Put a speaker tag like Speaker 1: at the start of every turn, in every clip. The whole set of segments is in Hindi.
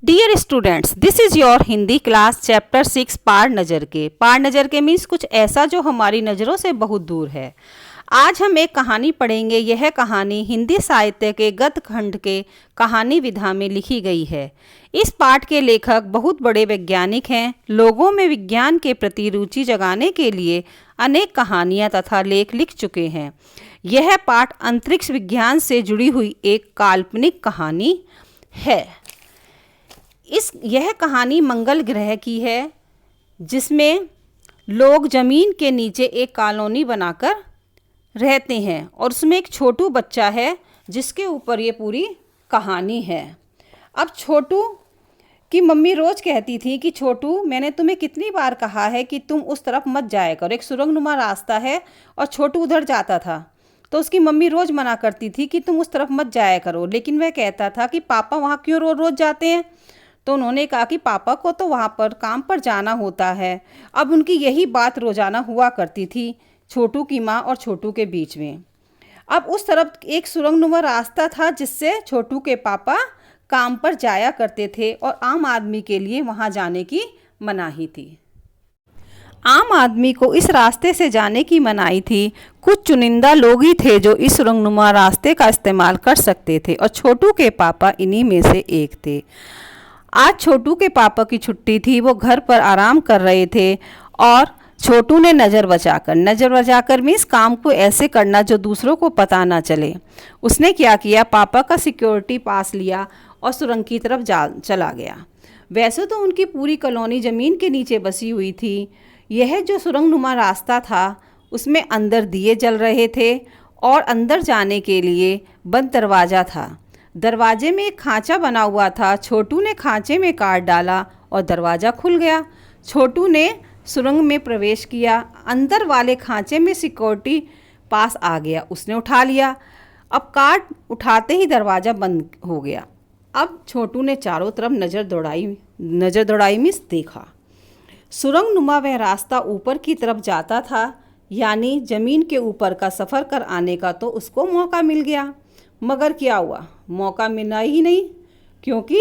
Speaker 1: Dear students, this is your Hindi class chapter 6 पार नज़र के। पार नज़र के मीन्स कुछ ऐसा जो हमारी नज़रों से बहुत दूर है। आज हम एक कहानी पढ़ेंगे। यह कहानी हिंदी साहित्य के गद्य खंड के कहानी विधा में लिखी गई है। इस पाठ के लेखक बहुत बड़े वैज्ञानिक हैं। लोगों में विज्ञान के प्रति रुचि जगाने के लिए अनेक कहानियाँ तथा लेख लिख चुके हैं। यह पाठ अंतरिक्ष विज्ञान से जुड़ी हुई एक काल्पनिक कहानी है। यह कहानी मंगल ग्रह की है, जिसमें लोग ज़मीन के नीचे एक कॉलोनी बनाकर रहते हैं और उसमें एक छोटू बच्चा है जिसके ऊपर ये पूरी कहानी है। अब छोटू की मम्मी रोज़ कहती थी कि छोटू, मैंने तुम्हें कितनी बार कहा है कि तुम उस तरफ मत जाया करो, एक सुरंगनुमा रास्ता है। और छोटू उधर जाता था तो उसकी मम्मी रोज़ मना करती थी कि तुम उस तरफ मत जाया करो, लेकिन वह कहता था कि पापा वहाँ क्यों रोज़ जाते हैं। तो उन्होंने कहा कि पापा को तो वहाँ पर काम पर जाना होता है। अब उनकी यही बात रोज़ाना हुआ करती थी छोटू की माँ और छोटू के बीच में। अब उस तरफ एक सुरंगनुमा रास्ता था जिससे छोटू के पापा काम पर जाया करते थे और आम आदमी के लिए वहाँ जाने की मनाही थी। आम आदमी को इस रास्ते से जाने की मनाही थी। कुछ चुनिंदा लोग ही थे जो इस सुरंगनुमा रास्ते का इस्तेमाल कर सकते थे और छोटू के पापा इन्हीं में से एक थे। आज छोटू के पापा की छुट्टी थी। वो घर पर आराम कर रहे थे और छोटू ने नज़र बचाकर मीन्स काम को ऐसे करना जो दूसरों को पता ना चले। उसने क्या किया, पापा का सिक्योरिटी पास लिया और सुरंग की तरफ चला गया। वैसे तो उनकी पूरी कॉलोनी ज़मीन के नीचे बसी हुई थी। यह जो सुरंगनुमा रास्ता था उसमें अंदर दिए जल रहे थे और अंदर जाने के लिए बंद दरवाज़ा था। दरवाजे में एक खांचा बना हुआ था। छोटू ने खांचे में काट डाला और दरवाज़ा खुल गया। छोटू ने सुरंग में प्रवेश किया। अंदर वाले खांचे में सिक्योरिटी पास आ गया, उसने उठा लिया। अब कार्ड उठाते ही दरवाज़ा बंद हो गया। अब छोटू ने चारों तरफ नज़र दौड़ाई मीन्स देखा। सुरंगनुमा वह रास्ता ऊपर की तरफ जाता था, यानी ज़मीन के ऊपर का सफ़र कर आने का तो उसको मौका मिल गया। मगर क्या हुआ, मौका मिला ही नहीं, क्योंकि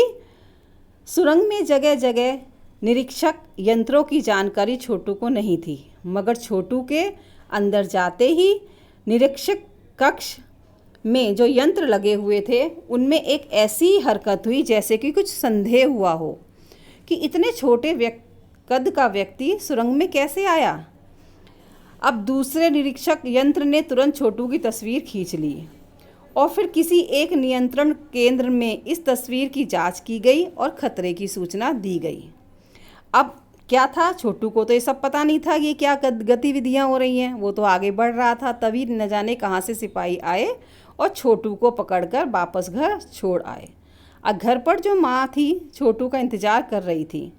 Speaker 1: सुरंग में जगह जगह निरीक्षक यंत्रों की जानकारी छोटू को नहीं थी। मगर छोटू के अंदर जाते ही निरीक्षक कक्ष में जो यंत्र लगे हुए थे उनमें एक ऐसी हरकत हुई जैसे कि कुछ संदेह हुआ हो कि इतने छोटे कद का व्यक्ति सुरंग में कैसे आया। अब दूसरे निरीक्षक यंत्र ने तुरंत छोटू की तस्वीर खींच ली और फिर किसी एक नियंत्रण केंद्र में इस तस्वीर की जांच की गई और खतरे की सूचना दी गई। अब क्या था, छोटू को तो ये सब पता नहीं था ये क्या गतिविधियां हो रही हैं। वो तो आगे बढ़ रहा था, तभी न जाने कहाँ से सिपाही आए और छोटू को पकड़कर वापस घर छोड़ आए। अब घर पर जो माँ थी छोटू का इंतज़ार कर रही थी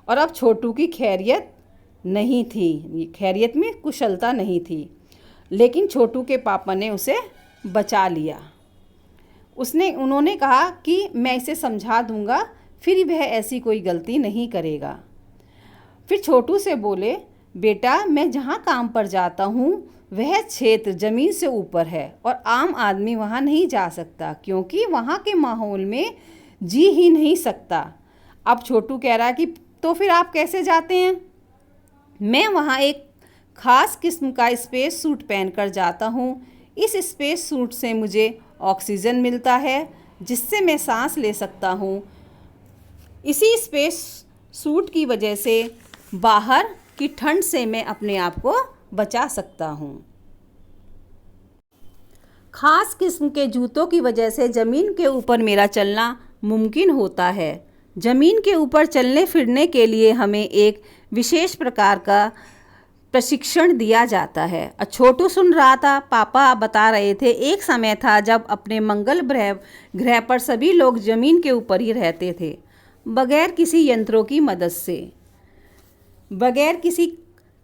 Speaker 1: और अब छोटू की खैरियत नहीं थी, खैरियत में कुशलता नहीं थी, लेकिन छोटू के पापा ने उसे बचा लिया। उन्होंने कहा कि मैं इसे समझा दूंगा, फिर वह ऐसी कोई गलती नहीं करेगा। फिर छोटू से बोले, बेटा, मैं जहाँ काम पर जाता हूँ वह क्षेत्र ज़मीन से ऊपर है और आम आदमी वहाँ नहीं जा सकता, क्योंकि वहाँ के माहौल में जी ही नहीं सकता। अब छोटू कह रहा है कि तो फिर आप कैसे जाते हैं। मैं वहाँ एक ख़ास किस्म का स्पेस सूट पहनकर जाता हूँ। इस स्पेस सूट से मुझे ऑक्सीजन मिलता है जिससे मैं सांस ले सकता हूँ। इसी स्पेस सूट की वजह से बाहर की ठंड से मैं अपने आप को बचा सकता हूँ। खास किस्म के जूतों की वजह से ज़मीन के ऊपर मेरा चलना मुमकिन होता है। ज़मीन के ऊपर चलने फिरने के लिए हमें एक विशेष प्रकार का प्रशिक्षण दिया जाता है। छोटू सुन रहा था। पापा बता रहे थे, एक समय था जब अपने मंगल ग्रह पर सभी लोग ज़मीन के ऊपर ही रहते थे, बगैर किसी यंत्रों की मदद से, बगैर किसी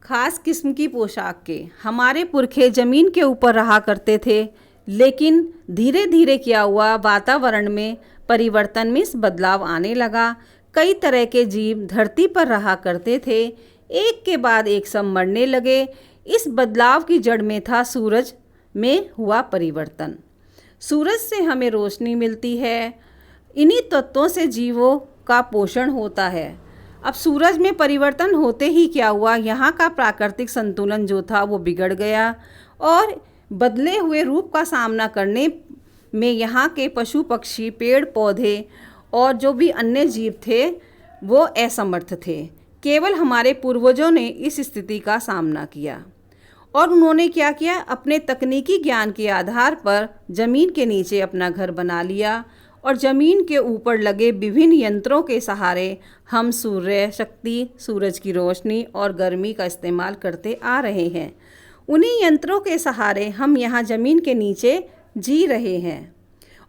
Speaker 1: खास किस्म की पोशाक के। हमारे पुरखे ज़मीन के ऊपर रहा करते थे, लेकिन धीरे धीरे क्या हुआ, वातावरण में परिवर्तन में बदलाव आने लगा। कई तरह के जीव धरती पर रहा करते थे, एक के बाद एक सब मरने लगे। इस बदलाव की जड़ में था सूरज में हुआ परिवर्तन। सूरज से हमें रोशनी मिलती है। इन्हीं तत्वों से जीवों का पोषण होता है। अब सूरज में परिवर्तन होते ही क्या हुआ, यहाँ का प्राकृतिक संतुलन जो था वो बिगड़ गया और बदले हुए रूप का सामना करने में यहाँ के पशु पक्षी, पेड़ पौधे और जो भी अन्य जीव थे वो असमर्थ थे। केवल हमारे पूर्वजों ने इस स्थिति का सामना किया और उन्होंने क्या किया, अपने तकनीकी ज्ञान के आधार पर ज़मीन के नीचे अपना घर बना लिया और ज़मीन के ऊपर लगे विभिन्न यंत्रों के सहारे हम सूर्य शक्ति, सूरज की रोशनी और गर्मी का इस्तेमाल करते आ रहे हैं। उन्हीं यंत्रों के सहारे हम यहाँ ज़मीन के नीचे जी रहे हैं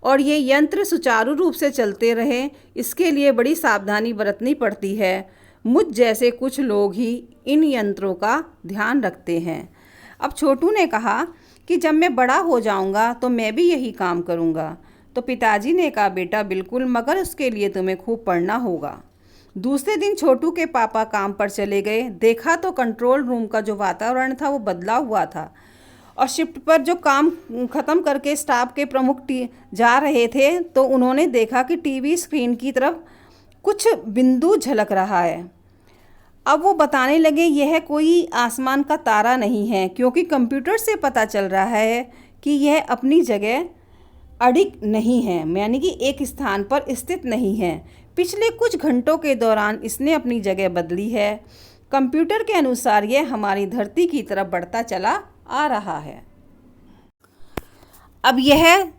Speaker 1: और ये यंत्र सुचारू रूप से चलते रहे, इसके लिए बड़ी सावधानी बरतनी पड़ती है। मुझ जैसे कुछ लोग ही इन यंत्रों का ध्यान रखते हैं। अब छोटू ने कहा कि जब मैं बड़ा हो जाऊंगा तो मैं भी यही काम करूंगा। तो पिताजी ने कहा, बेटा बिल्कुल, मगर उसके लिए तुम्हें खूब पढ़ना होगा। दूसरे दिन छोटू के पापा काम पर चले गए। देखा तो कंट्रोल रूम का जो वातावरण था वो बदला हुआ था और शिफ्ट पर जो काम ख़त्म करके स्टाफ के प्रमुख जा रहे थे तो उन्होंने देखा कि टीवी स्क्रीन की तरफ कुछ बिंदु झलक रहा है। अब वो बताने लगे यह कोई आसमान का तारा नहीं है, क्योंकि कंप्यूटर से पता चल रहा है कि यह अपनी जगह अडिग नहीं है, यानी कि एक स्थान पर स्थित नहीं है। पिछले कुछ घंटों के दौरान इसने अपनी जगह बदली है। कंप्यूटर के अनुसार यह हमारी धरती की तरफ बढ़ता चला आ रहा है। अब यह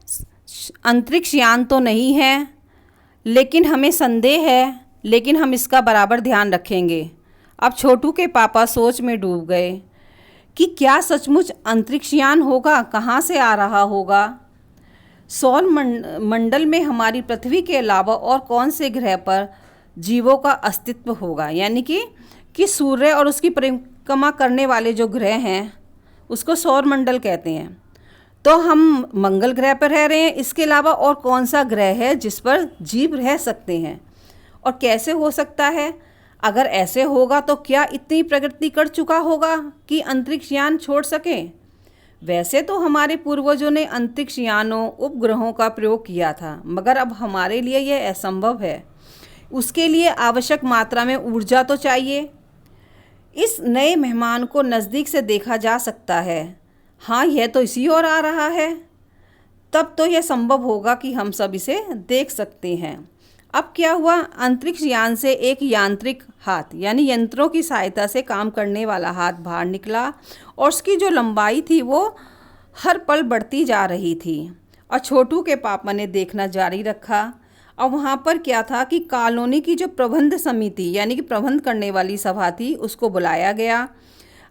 Speaker 1: अंतरिक्ष यान तो नहीं है, लेकिन हमें संदेह है, लेकिन हम इसका बराबर ध्यान रखेंगे। अब छोटू के पापा सोच में डूब गए कि क्या सचमुच अंतरिक्ष यान होगा, कहाँ से आ रहा होगा, सौर मंडल में हमारी पृथ्वी के अलावा और कौन से ग्रह पर जीवों का अस्तित्व होगा, यानी कि सूर्य और उसकी परिक्रमा करने वाले जो ग्रह हैं उसको सौर मंडल कहते हैं। तो हम मंगल ग्रह पर रह रहे हैं, इसके अलावा और कौन सा ग्रह है जिस पर जीव रह सकते हैं और कैसे हो सकता है। अगर ऐसे होगा तो क्या इतनी प्रगति कर चुका होगा कि अंतरिक्ष यान छोड़ सके। वैसे तो हमारे पूर्वजों ने अंतरिक्ष यानों, उपग्रहों का प्रयोग किया था, मगर अब हमारे लिए यह असंभव है। उसके लिए आवश्यक मात्रा में ऊर्जा तो चाहिए। इस नए मेहमान को नज़दीक से देखा जा सकता है। हाँ, यह तो इसी ओर आ रहा है। तब तो यह संभव होगा कि हम सब इसे देख सकते हैं। अब क्या हुआ, अंतरिक्ष यान से एक यांत्रिक हाथ, यानी यंत्रों की सहायता से काम करने वाला हाथ बाहर निकला और उसकी जो लंबाई थी वो हर पल बढ़ती जा रही थी और छोटू के पापा ने देखना जारी रखा। अब वहाँ पर क्या था कि कॉलोनी की जो प्रबंध समिति, यानी कि प्रबंध करने वाली सभा थी, उसको बुलाया गया।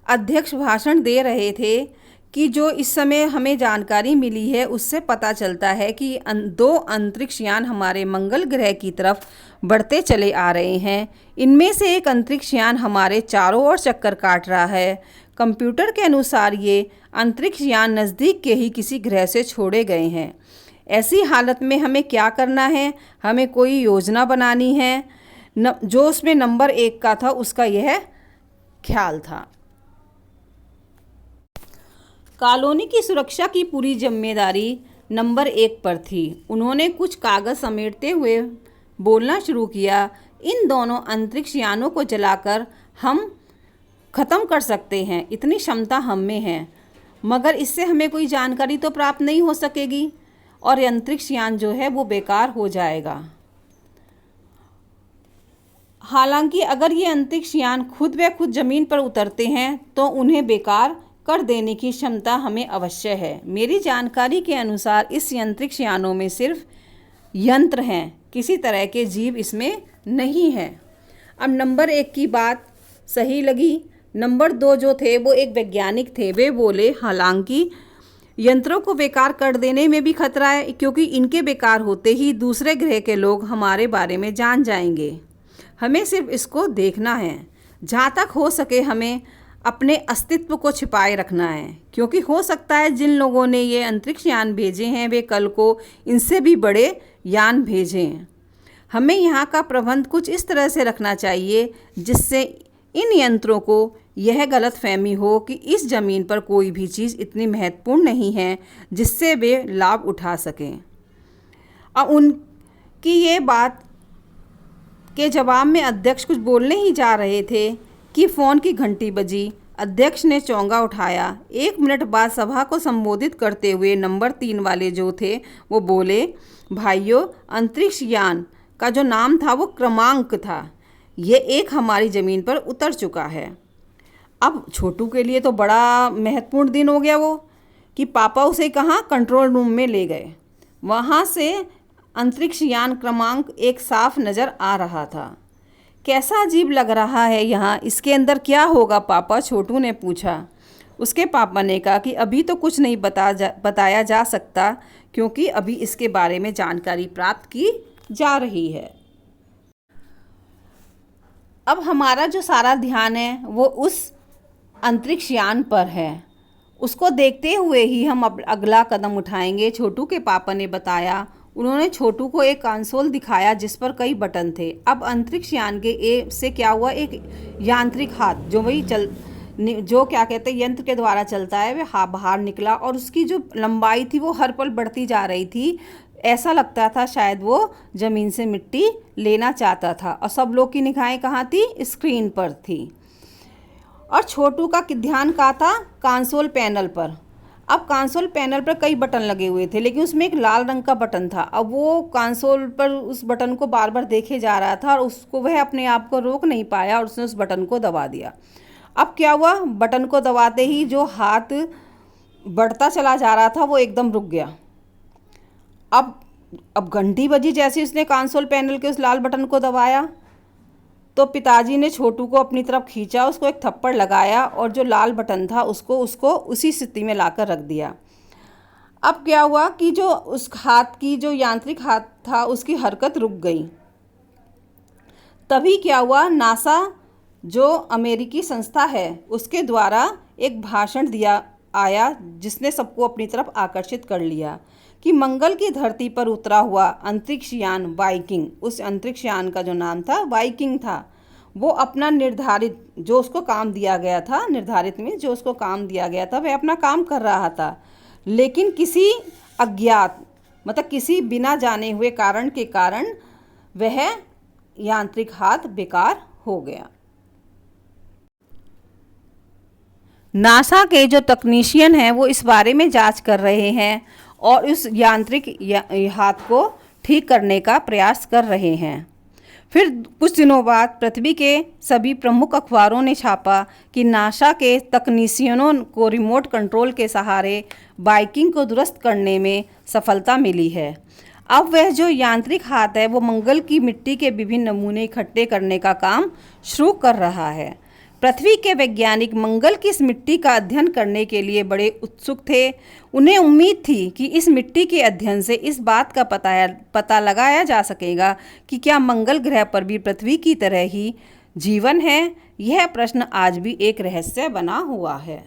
Speaker 1: अध्यक्ष भाषण दे रहे थे कि जो इस समय हमें जानकारी मिली है उससे पता चलता है कि 2 अंतरिक्ष यान हमारे मंगल ग्रह की तरफ बढ़ते चले आ रहे हैं। इनमें से एक अंतरिक्ष यान हमारे चारों ओर चक्कर काट रहा है। कंप्यूटर के अनुसार ये अंतरिक्ष यान नज़दीक के ही किसी ग्रह से छोड़े गए हैं। ऐसी हालत में हमें क्या करना है, हमें कोई योजना बनानी है। जो उसमें नंबर 1 का था उसका यह ख्याल था। कॉलोनी की सुरक्षा की पूरी जिम्मेदारी नंबर 1 पर थी। उन्होंने कुछ कागज़ समेटते हुए बोलना शुरू किया, इन दोनों अंतरिक्ष यानों को जलाकर हम ख़त्म कर सकते हैं, इतनी क्षमता हम में है, मगर इससे हमें कोई जानकारी तो प्राप्त नहीं हो सकेगी और अंतरिक्ष यान जो है वो बेकार हो जाएगा। हालांकि अगर ये अंतरिक्ष यान खुद व खुद ज़मीन पर उतरते हैं तो उन्हें बेकार कर देने की क्षमता हमें अवश्य है। मेरी जानकारी के अनुसार इस अंतरिक्ष यानों में सिर्फ यंत्र हैं, किसी तरह के जीव इसमें नहीं हैं। अब नंबर 1 की बात सही लगी। नंबर 2 जो थे वो एक वैज्ञानिक थे। वे बोले हालांकि यंत्रों को बेकार कर देने में भी खतरा है, क्योंकि इनके बेकार होते ही दूसरे ग्रह के लोग हमारे बारे में जान जाएंगे। हमें सिर्फ इसको देखना है। जहाँ तक हो सके हमें अपने अस्तित्व को छिपाए रखना है, क्योंकि हो सकता है जिन लोगों ने ये अंतरिक्ष यान भेजे हैं वे कल को इनसे भी बड़े यान भेजें। हमें यहाँ का प्रबंध कुछ इस तरह से रखना चाहिए जिससे इन यंत्रों को यह गलतफहमी हो कि इस ज़मीन पर कोई भी चीज़ इतनी महत्वपूर्ण नहीं है जिससे वे लाभ उठा सकें। अब उनकी ये बात के जवाब में अध्यक्ष कुछ बोलने ही जा रहे थे कि फ़ोन की घंटी बजी। अध्यक्ष ने चौंगा उठाया। 1 मिनट बाद सभा को संबोधित करते हुए नंबर 3 वाले जो थे वो बोले, भाइयों, अंतरिक्ष यान का जो नाम था वो क्रमांक था। ये एक हमारी ज़मीन पर उतर चुका है। अब छोटू के लिए तो बड़ा महत्वपूर्ण दिन हो गया वो, कि पापा उसे कहाँ कंट्रोल रूम में ले गए। वहाँ से अंतरिक्ष यान क्रमांक एक साफ नज़र आ रहा था। कैसा अजीब लग रहा है यहाँ, इसके अंदर क्या होगा पापा, छोटू ने पूछा। उसके पापा ने कहा कि अभी तो कुछ नहीं बताया जा सकता, क्योंकि अभी इसके बारे में जानकारी प्राप्त की जा रही है। अब हमारा जो सारा ध्यान है वो उस अंतरिक्ष यान पर है। उसको देखते हुए ही हम अब अगला कदम उठाएंगे, छोटू के पापा ने बताया। उन्होंने छोटू को एक कंसोल दिखाया जिस पर कई बटन थे। अब अंतरिक्ष यान के से क्या हुआ, एक यांत्रिक हाथ जो क्या कहते हैं यंत्र के द्वारा चलता है, वह बाहर निकला और उसकी जो लंबाई थी वो हर पल बढ़ती जा रही थी। ऐसा लगता था शायद वो ज़मीन से मिट्टी लेना चाहता था। और सब लोग की निगाहें कहाँ थी, स्क्रीन पर थी। और छोटू का ध्यान कहाँ था, कंसोल पैनल पर। अब कंसोल पैनल पर कई बटन लगे हुए थे, लेकिन उसमें एक लाल रंग का बटन था। अब वो कंसोल पर उस बटन को बार बार देखे जा रहा था और उसको वह अपने आप को रोक नहीं पाया और उसने उस बटन को दबा दिया। अब क्या हुआ, बटन को दबाते ही जो हाथ बढ़ता चला जा रहा था वो एकदम रुक गया। अब घंटी बजी जैसे उसने कंसोल पैनल के उस लाल बटन को दबाया तो पिताजी ने छोटू को अपनी तरफ खींचा, उसको एक थप्पड़ लगाया और जो लाल बटन था उसको उसी स्थिति में लाकर रख दिया। अब क्या हुआ कि जो उस हाथ की जो यांत्रिक हाथ था उसकी हरकत रुक गई। तभी क्या हुआ, नासा जो अमेरिकी संस्था है उसके द्वारा एक भाषण दिया आया जिसने सबको अपनी तरफ आकर्षित कर लिया कि मंगल की धरती पर उतरा हुआ अंतरिक्ष यान वाइकिंग, उस अंतरिक्ष यान का जो नाम था वाइकिंग था, वो अपना निर्धारित जो उसको काम दिया गया था, निर्धारित में जो उसको काम दिया गया था वह अपना काम कर रहा था, लेकिन किसी अज्ञात मतलब किसी बिना जाने हुए कारण के कारण वह यांत्रिक हाथ बेकार हो गया। नासा के जो तकनीशियन हैं वो इस बारे में जांच कर रहे हैं और उस यांत्रिक हाथ को ठीक करने का प्रयास कर रहे हैं। फिर कुछ दिनों बाद पृथ्वी के सभी प्रमुख अखबारों ने छापा कि नासा के तकनीशियनों को रिमोट कंट्रोल के सहारे वाइकिंग को दुरुस्त करने में सफलता मिली है। अब वह जो यांत्रिक हाथ है वो मंगल की मिट्टी के विभिन्न नमूने इकट्ठे करने का काम शुरू कर रहा है। पृथ्वी के वैज्ञानिक मंगल की इस मिट्टी का अध्ययन करने के लिए बड़े उत्सुक थे। उन्हें उम्मीद थी कि इस मिट्टी के अध्ययन से इस बात का पता लगाया जा सकेगा कि क्या मंगल ग्रह पर भी पृथ्वी की तरह ही जीवन है। यह प्रश्न आज भी एक रहस्य बना हुआ है।